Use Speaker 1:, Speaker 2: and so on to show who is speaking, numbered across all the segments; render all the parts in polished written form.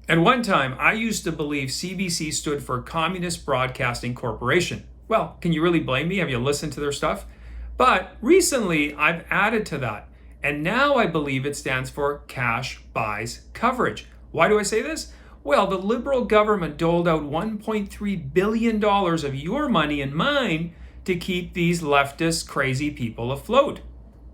Speaker 1: At one time, I used to believe CBC stood for Communist Broadcasting Corporation. Well, can you really blame me? Have you listened to their stuff? But recently, I've added to that. And now I believe it stands for Cash Buys Coverage. Why do I say this? Well, the Liberal government doled out $1.3 billion of your money and mine to keep these leftist crazy people afloat.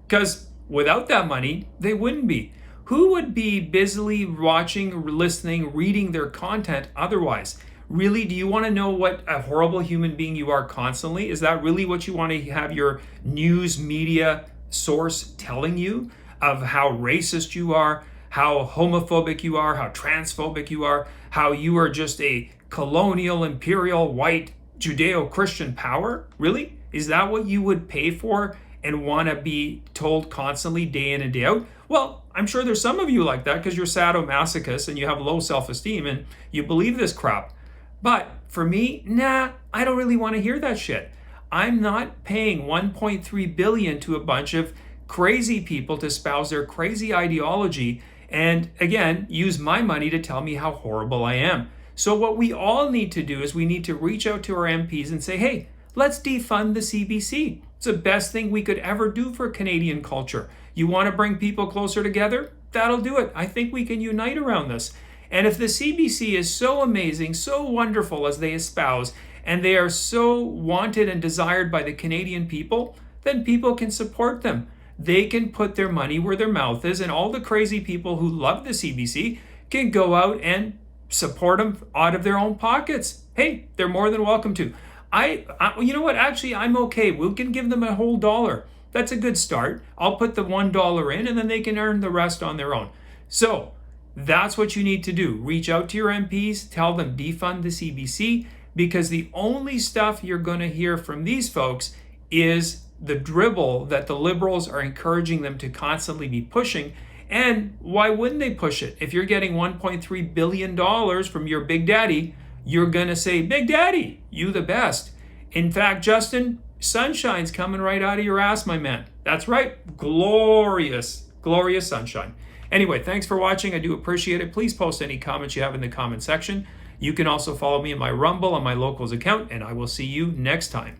Speaker 1: Because without that money, they wouldn't be. Who would be busily watching, listening, reading their content otherwise? Really, do you want to know what a horrible human being you are constantly? Is that really what you want to have your news media source telling you? Of how racist you are, how homophobic you are, how transphobic you are, how you are just a colonial, imperial, white, Judeo-Christian power? Really? Is that what you would pay for and want to be told constantly, day in and day out? Well, I'm sure there's some of you like that because you're sadomasochists and you have low self-esteem and you believe this crap. But for me, nah, I don't really want to hear that shit. I'm not paying $1.3 billion to a bunch of crazy people to espouse their crazy ideology and, again, use my money to tell me how horrible I am. So what we all need to do is we need to reach out to our MPs and say, hey, let's defund the CBC. It's the best thing we could ever do for Canadian culture. You want to bring people closer together? That'll do it. I think we can unite around this. And if the CBC is so amazing, so wonderful as they espouse, and they are so wanted and desired by the Canadian people, then people can support them. They can put their money where their mouth is, and all the crazy people who love the CBC can go out and support them out of their own pockets. Hey, they're more than welcome to. You know what? Actually, I'm okay. We can give them a whole dollar. That's a good start. I'll put the $1 in and then they can earn the rest on their own. So that's what you need to do. Reach out to your MPs, tell them defund the CBC, because the only stuff you're going to hear from these folks is the dribble that the Liberals are encouraging them to constantly be pushing. And why wouldn't they push it? If you're getting $1.3 billion from your Big Daddy, you're going to say, Big Daddy, you the best. In fact, Justin, sunshine's coming right out of your ass, my man. That's right. Glorious, glorious sunshine. Anyway, thanks for watching. I do appreciate it. Please post any comments you have in the comment section. You can also follow me in my Rumble on my Locals account, and I will see you next time.